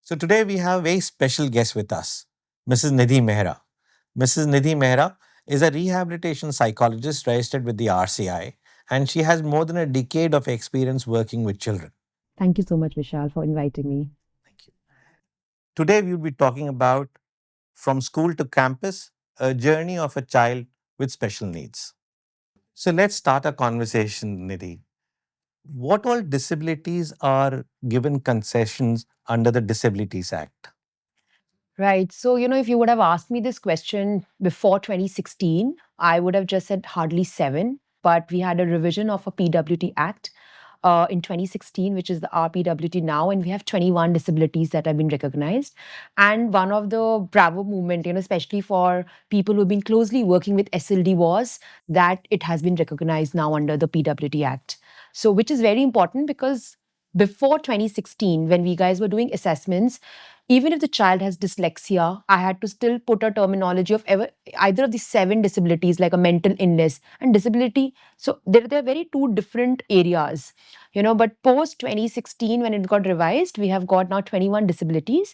So today we have a very special guest with us, Mrs. Nidhi Mehra. Mrs. Nidhi Mehra is a rehabilitation psychologist registered with the RCI, and she has more than a decade of experience working with children. Thank you so much, Vishal, for inviting me. Thank you. Today we will be talking about From School to Campus, a journey of a child with special needs. So let's start a conversation, Nidhi. What all disabilities are given concessions under the Disabilities Act? Right. So, if you would have asked me this question before 2016, I would have just said hardly seven. But we had a revision of a PWT Act in 2016, which is the RPWT now, and we have 21 disabilities that have been recognized. And one of the Bravo movement, especially for people who've been closely working with SLD, was that it has been recognized now under the PWT Act. So, which is very important because before 2016, when we guys were doing assessments, even if the child has dyslexia, I had to still put a terminology of either of the seven disabilities, like a mental illness and disability. So they're very two different areas, But post 2016, when it got revised, we have got now 21 disabilities.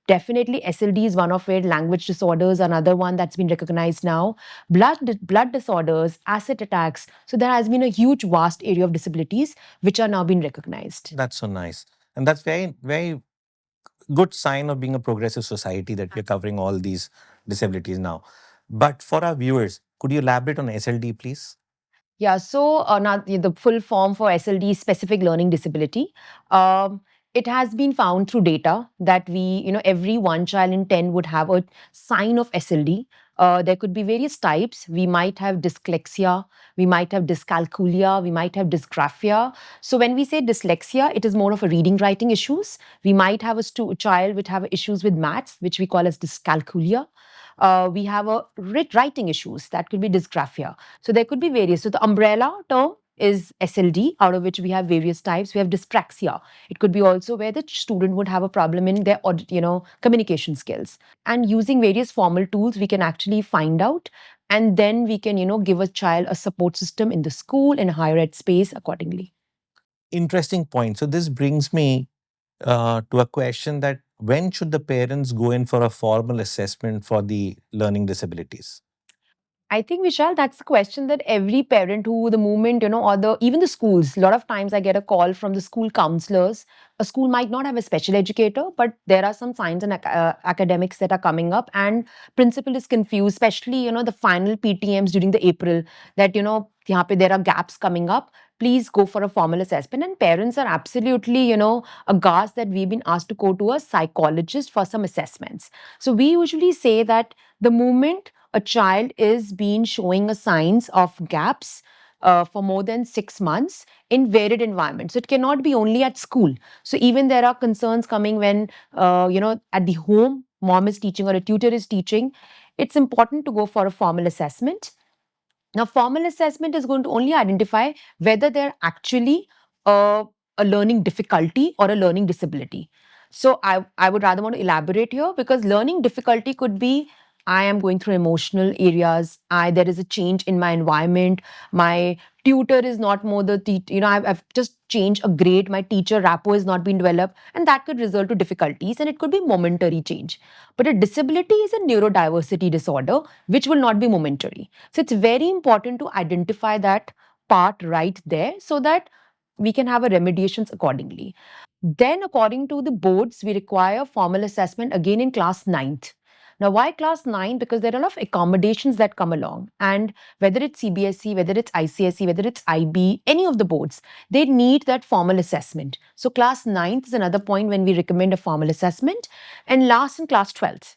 Definitely, SLD is one of it. Language disorders, another one that's been recognized now. Blood disorders, acid attacks. So there has been a huge, vast area of disabilities which are now being recognized. That's so nice. And that's very, very good sign of being a progressive society that we're covering all these disabilities now. But for our viewers, could you elaborate on SLD, please? Yeah, so now the full form for SLD is specific learning disability. Um, it has been found through data that every one child in 10 would have a sign of SLD. There could be various types. We might have dyslexia, we might have dyscalculia, we might have dysgraphia. So when we say dyslexia, it is more of a reading writing issues. We might have a child which have issues with maths, which we call as dyscalculia. We have a writing issues that could be dysgraphia. So there could be various. So the umbrella term is SLD, out of which we have various types. We have dyspraxia. It could be also where the student would have a problem in their communication skills. And using various formal tools, we can actually find out, and then we can give a child a support system in the school and higher ed space accordingly. Interesting point. So this brings me to a question that when should the parents go in for a formal assessment for the learning disabilities? I think, Vishal, that's the question that every parent who the movement, or even the schools, a lot of times I get a call from the school counselors. A school might not have a special educator, but there are some science and academics that are coming up, and principal is confused, especially, the final PTMs during the April, that, यहाँ पे there are gaps coming up. Please go for a formal assessment. And parents are absolutely, aghast that we've been asked to go to a psychologist for some assessments. So we usually say that the moment a child is being showing a signs of gaps for more than 6 months in varied environments. So it cannot be only at school. So even there are concerns coming when, at the home, mom is teaching or a tutor is teaching. It's important to go for a formal assessment. Now, formal assessment is going to only identify whether they're actually a learning difficulty or a learning disability. So I would rather want to elaborate here, because learning difficulty could be I am going through emotional areas. There is a change in my environment. My tutor is not more the I've just changed a grade. My teacher rapport is not being developed, and that could result to difficulties, and it could be momentary change. But a disability is a neurodiversity disorder, which will not be momentary. So it's very important to identify that part right there so that we can have a remediations accordingly. Then, according to the boards, we require formal assessment again in class ninth. Now, why class 9? Because there are a lot of accommodations that come along. And whether it's CBSE, whether it's ICSE, whether it's IB, any of the boards, they need that formal assessment. So, class ninth is another point when we recommend a formal assessment. And last, in class 12th.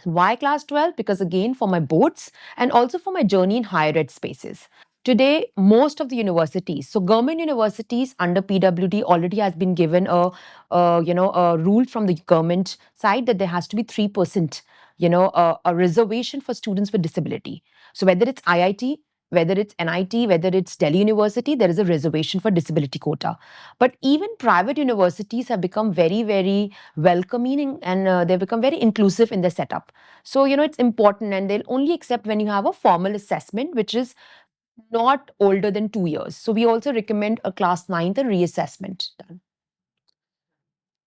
Why class 12? Because again, for my boards and also for my journey in higher ed spaces. Today, most of the universities, so government universities under PWD already has been given a rule from the government side that there has to be 3%, a reservation for students with disability. So whether it's IIT, whether it's NIT, whether it's Delhi University, there is a reservation for disability quota. But even private universities have become very, very welcoming, and they've become very inclusive in their setup. So, it's important, and they'll only accept when you have a formal assessment, which is not older than 2 years. So, we also recommend a class ninth and reassessment done.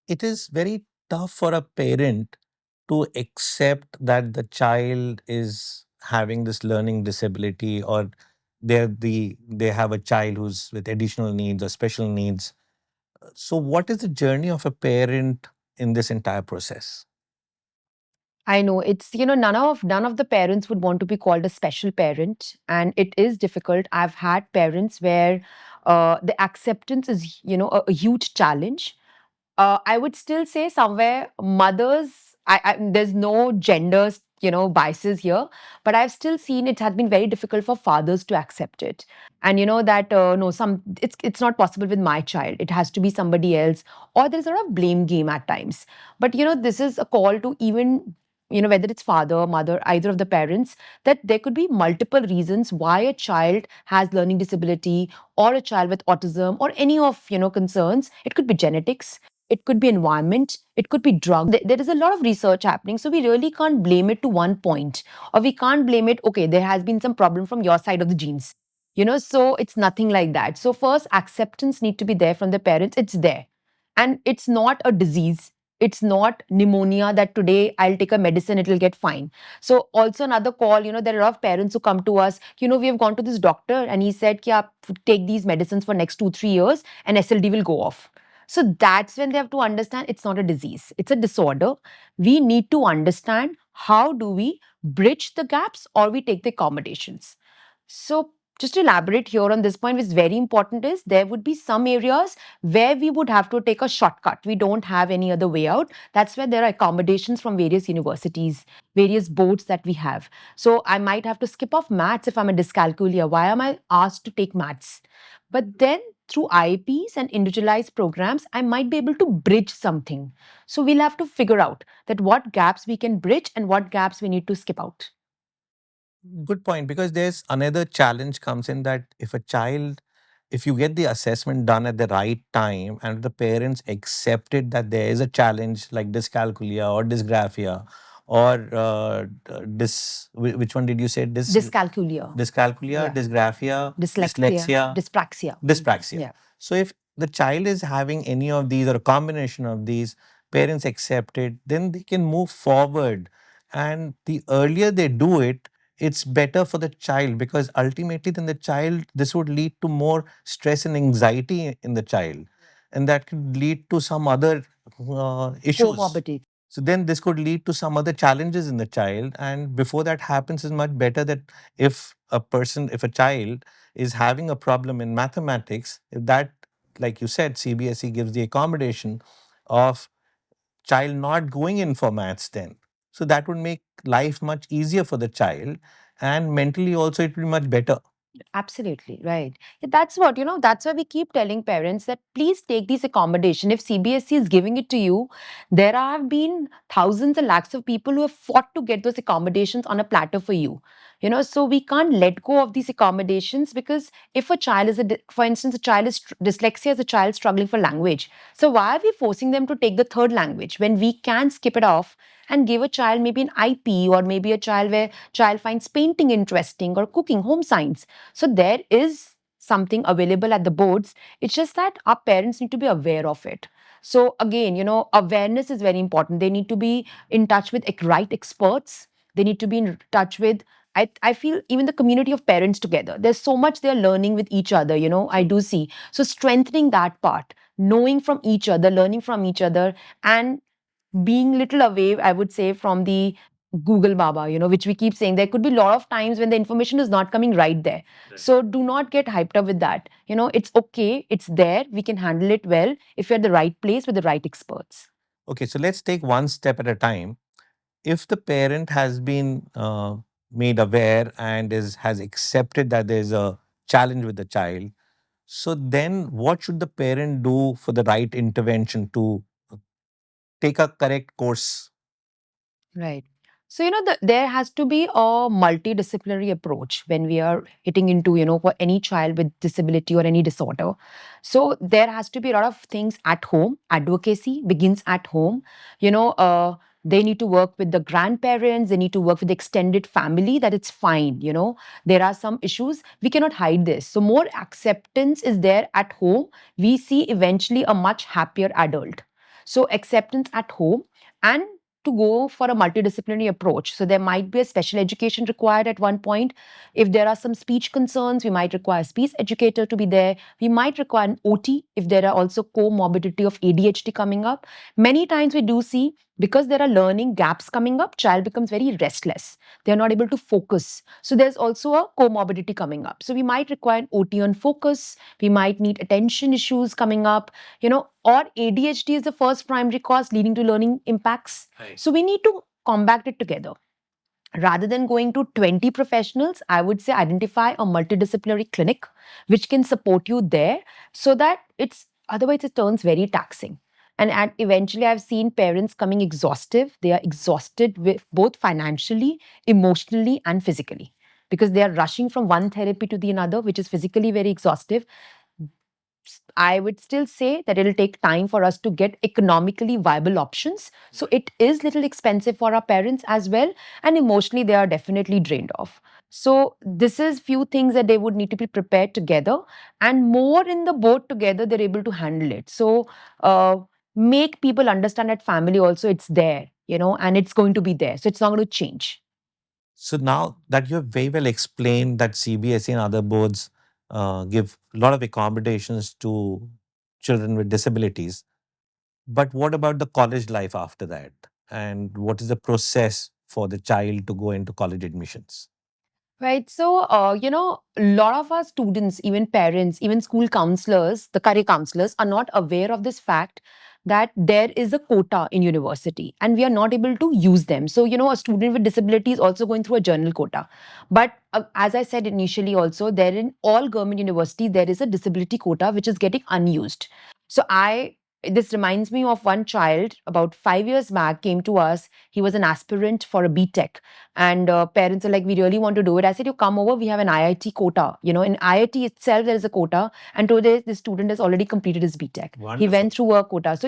It is very tough for a parent to accept that the child is having this learning disability, or they have a child who's with additional needs or special needs? So what is the journey of a parent in this entire process? I know it's, none of the parents would want to be called a special parent, and it is difficult. I've had parents where the acceptance is, a huge challenge. I would still say somewhere mothers, there's no gender, biases here, but I've still seen it has been very difficult for fathers to accept it. And that no, it's not possible with my child. It has to be somebody else, or there's a lot of blame game at times. But this is a call to even whether it's father, mother, either of the parents, that there could be multiple reasons why a child has learning disability or a child with autism or any of concerns. It could be genetics, it could be environment, it could be drugs. There is a lot of research happening, so we really can't blame it to one point, or we can't blame it, okay, there has been some problem from your side of the genes. So it's nothing like that. So first, acceptance need to be there from the parents. It's there, and it's not a disease. It's not pneumonia that today I'll take a medicine, it'll get fine. So also another call, there are a lot of parents who come to us, we have gone to this doctor and he said, "Kya, take these medicines for next 2 3 years and SLD will go off." So that's when they have to understand it's not a disease, it's a disorder. We need to understand how do we bridge the gaps or we take the accommodations. So just to elaborate here on this point, which is very important, is there would be some areas where we would have to take a shortcut. We don't have any other way out. That's where there are accommodations from various universities, various boards that we have. So I might have to skip off maths if I'm a dyscalculia. Why am I asked to take maths? But then through IEPs and individualized programs, I might be able to bridge something. So we'll have to figure out that what gaps we can bridge and what gaps we need to skip out. Good point, because there's another challenge comes in that if you get the assessment done at the right time and the parents accepted that there is a challenge like dyscalculia or dysgraphia or which one did you say? Dyscalculia. Dyscalculia, Yeah. dysgraphia, Dyslexia, dyslexia, dyspraxia. dyspraxia. Yeah. So if the child is having any of these or a combination of these, parents accept it, then they can move forward. And the earlier they do it, it's better for the child, because ultimately then the child, this would lead to more stress and anxiety in the child. And that could lead to some other issues. Comorbidity. So then this could lead to some other challenges in the child. And before that happens, it's much better that if a child is having a problem in mathematics, if that, like you said, CBSE gives the accommodation of child not going in for maths then. So that would make life much easier for the child, and mentally also it will be much better. Absolutely, right. Yeah, that's what, that's why we keep telling parents that please take these accommodation. If CBSE is giving it to you, there have been thousands and lakhs of people who have fought to get those accommodations on a platter for you. So we can't let go of these accommodations, because if a child is, for instance, a child is, dyslexia is a child struggling for language. So why are we forcing them to take the third language when we can skip it off and give a child maybe an IP, or maybe a child where child finds painting interesting or cooking, home science. So there is something available at the boards. It's just that our parents need to be aware of it. So again, awareness is very important. They need to be in touch with right experts. They need to be in touch with, I feel, even the community of parents together. There's so much they're learning with each other, I do see. So strengthening that part, knowing from each other, learning from each other, and being little away, I would say, from the Google Baba, which we keep saying. There could be a lot of times when the information is not coming right there. Right. So do not get hyped up with that. It's okay, it's there, we can handle it well if you're at the right place with the right experts. Okay, so let's take one step at a time. If the parent has been made aware and has accepted that there's a challenge with the child, so then what should the parent do for the right intervention to take a correct course? Right. So, there has to be a multidisciplinary approach when we are hitting into, for any child with disability or any disorder. So, there has to be a lot of things at home. Advocacy begins at home. They need to work with the grandparents, they need to work with the extended family, that it's fine. There are some issues. We cannot hide this. So, more acceptance is there at home. We see eventually a much happier adult. So acceptance at home, and to go for a multidisciplinary approach. So there might be a special education required at one point. If there are some speech concerns, we might require a speech educator to be there. We might require an OT if there are also comorbidity of ADHD coming up. Many times we do see, because there are learning gaps coming up, child becomes very restless. They're not able to focus. So there's also a comorbidity coming up. So we might require an OT on focus. We might need attention issues coming up, or ADHD is the first primary cause leading to learning impacts. Right. So we need to combat it together. Rather than going to 20 professionals, I would say identify a multidisciplinary clinic which can support you there, so that it's otherwise it turns very taxing. And eventually, I've seen parents coming exhaustive. They are exhausted with both financially, emotionally, and physically, because they are rushing from one therapy to the another, which is physically very exhaustive. I would still say that it'll take time for us to get economically viable options. So it is little expensive for our parents as well, and emotionally they are definitely drained off. So this is few things that they would need to be prepared together, and more in the boat together they're able to handle it. So make people understand that family also it's there, and it's going to be there. So it's not going to change. So now that you have very well explained that CBSE and other boards give a lot of accommodations to children with disabilities, but what about the college life after that? And what is the process for the child to go into college admissions? Right. So, a lot of our students, even parents, even school counselors, the career counselors, are not aware of this fact that there is a quota in university and we are not able to use them. So, a student with disability is also going through a journal quota. But as I said initially, also, there in all government universities, there is a disability quota which is getting unused. So, this reminds me of one child about 5 years back came to us. He was an aspirant for a BTech, and parents are like, we really want to do it. I said, you come over, we have an IIT quota. In IIT itself there is a quota, and today the student has already completed his BTech. He Wonderful. went through a quota. So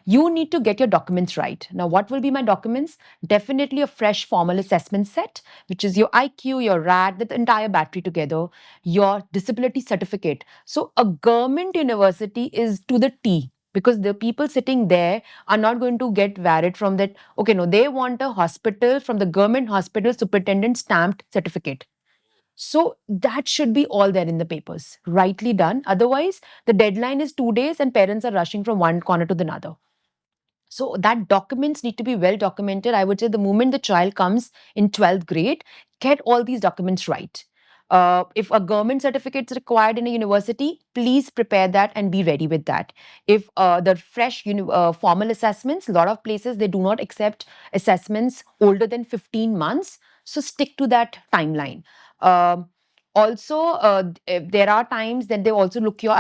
you need to get your documents right. Now what will be my documents? Definitely a fresh formal assessment set, which is your IQ, your RAT, the entire battery together, your disability certificate. So a government university is to the T, because the people sitting there are not going to get varied from that. Okay, no, they want a hospital from the government hospital superintendent stamped certificate. So that should be all there in the papers, rightly done. Otherwise, the deadline is 2 days and parents are rushing from one corner to the other. So that documents need to be well documented. I would say the moment the child comes in 12th grade, get all these documents right. If a government certificate is required in a university, please prepare that and be ready with that. If the fresh formal assessments, a lot of places they do not accept assessments older than 15 months. So stick to that timeline. Um Also, there are times that they also look your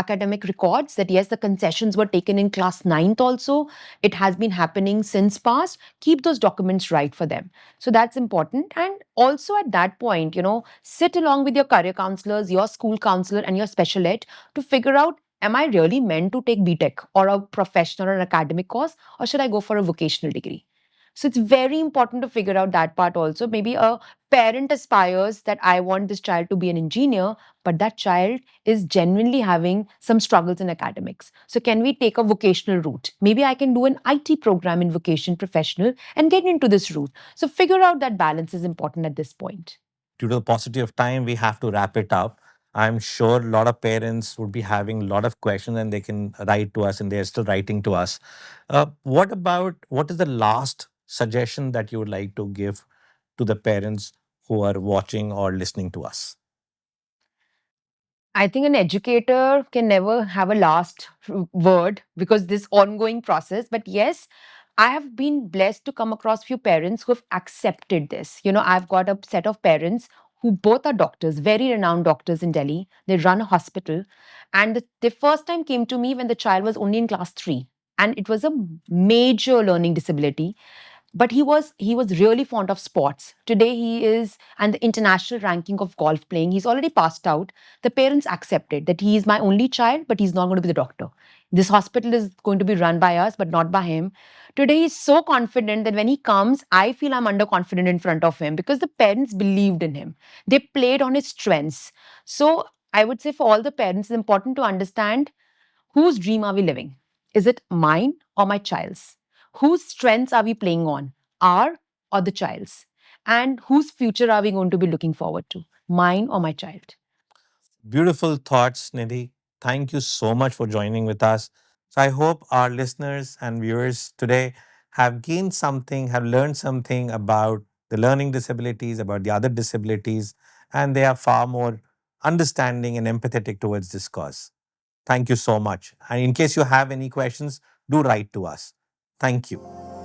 academic records, that yes, the concessions were taken in class ninth also. It has been happening since past. Keep those documents right for them. So that's important. And also at that point, sit along with your career counselors, your school counselor, and your special ed to figure out, am I really meant to take BTech or a professional or an academic course, or should I go for a vocational degree? So it's very important to figure out that part also. Maybe a parent aspires that I want this child to be an engineer, but that child is genuinely having some struggles in academics. So can we take a vocational route? Maybe I can do an IT program in vocation professional and get into this route. So figure out that balance is important at this point. Due to the paucity of time, we have to wrap it up. I'm sure a lot of parents would be having a lot of questions and they can write to us and they're still writing to us. What is the last suggestion that you would like to give to the parents who are watching or listening to us? I think an educator can never have a last word because this ongoing process. But yes, I have been blessed to come across few parents who have accepted this. I've got a set of parents who both are doctors, very renowned doctors in Delhi. They run a hospital. And the first time came to me when the child was only in class 3. And it was a major learning disability, but he was really fond of sports. Today he is and the international ranking of golf playing. He's already passed out. The parents accepted that he is my only child, but he's not going to be the doctor. This hospital is going to be run by us, but not by him. Today he's so confident that when he comes, I feel I'm underconfident in front of him because the parents believed in him. They played on his strengths. So I would say for all the parents, it's important to understand whose dream are we living. Is it mine or my child's? Whose strengths are we playing on? Our or the child's? And whose future are we going to be looking forward to? Mine or my child? Beautiful thoughts, Nidhi. Thank you so much for joining with us. So I hope our listeners and viewers today have gained something, have learned something about the learning disabilities, about the other disabilities, and they are far more understanding and empathetic towards this cause. Thank you so much. And in case you have any questions, do write to us. Thank you.